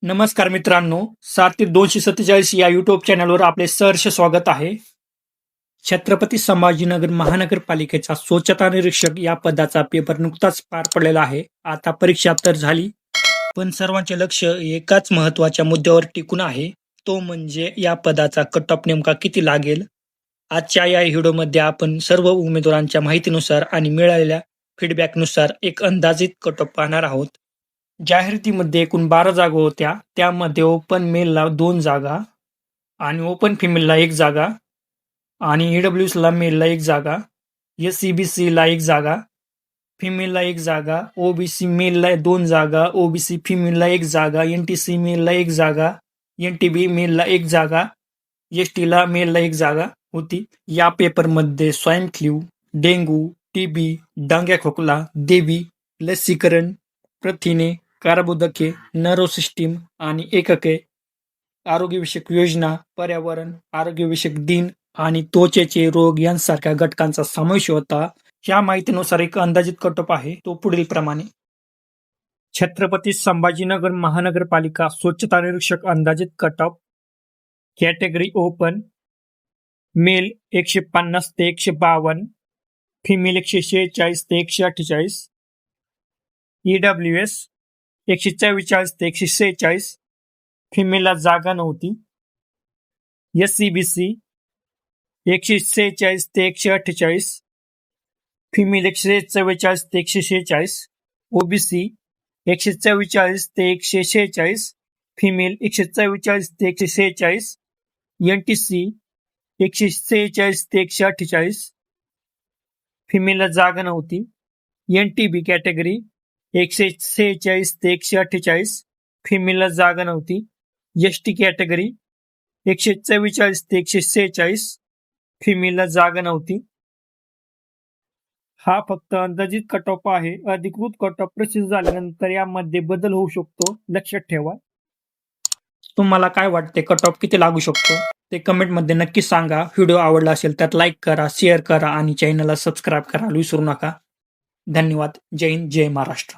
नमस्कार मित्रांनो, 7 ते 247 या यूट्यूब चॅनलवर आपले सहर्ष स्वागत आहे. छत्रपती संभाजीनगर महानगरपालिकेचा स्वच्छता निरीक्षक या पदाचा पेपर नुकताच पार पडलेला आहे. आता परीक्षा तर झाली, पण सर्वांचे लक्ष एकाच महत्त्वाच्या मुद्द्यावर टिकून आहे, तो म्हणजे या पदाचा कट ऑफ नेमका किती लागेल. आजच्या या व्हिडिओमध्ये आपण सर्व उमेदवारांच्या माहितीनुसार आणि मिळालेल्या फीडबॅकनुसार एक अंदाजित कट ऑफ पाहणार आहोत. जाहिरातीमध्ये एकूण 12 जागा होत्या. त्यामध्ये ओपन मेलला 2 जागा आणि ओपन फिमेलला 1 जागा आणि ईडब्ल्यूएसला मेलला 1 जागा, एससीबीसीला 1 जागा, फिमेलला 1 जागा, ओबीसी मेलला 2 जागा, ओबीसी फिमेलला 1 जागा, एनटीसी मेलला 1 जागा, एनटीबी मेलला 1 जागा, एसटीला मेलला 1 जागा होती. या पेपरमध्ये स्वाईन फ्लू, डेंग्यू, टीबी, डांग्या खोकला, देवी, लसीकरण, प्रथिने, कर्बोदके, नर्व सिस्टीम आणि एकके, आरोग्यविषयक योजना, पर्यावरण, आरोग्यविषयक दिन आणि त्वचेचे रोग यांसारख्या घटकांचा समावेश होता. या माहितीनुसार एक अंदाजित कट ऑफ आहे, तो पुढील प्रमाणे. छत्रपती संभाजीनगर महानगरपालिका स्वच्छता निरीक्षक अंदाजित cut off. Category open, male 150 ते 152, फिमेल 146 ते 148, ईडब्ल्यूएस 144 ते 146, फिमेलला जागा नव्हती. एससीबीसी 146 ते 148, फिमेल 144 ते 146, ओबीसी 144 ते 146, फिमेल 144 ते 146, एनटीसी 146 ते 148, फिमेलला जागा नव्हती. एनटीबी कॅटेगरी 146 ते 148, फिमेलला जागा नव्हती. एसटी कॅटेगरी 144 ते 146, फिमेलला जागा नव्हती. हा फक्त अंदाजित कट ऑफ आहे. अधिकृत कट ऑफ प्रसिद्ध झाल्यानंतर यामध्ये बदल होऊ शकतो, लक्षात ठेवा. तुम्हाला काय वाटते, कट ऑफ किती लागू शकतो ते कमेंटमध्ये नक्की सांगा. व्हिडिओ आवडला असेल तर लाईक करा, शेअर करा आणि चॅनलला सबस्क्राईब करायला विसरू नका. धन्यवाद. जय हिंद, जय महाराष्ट्र.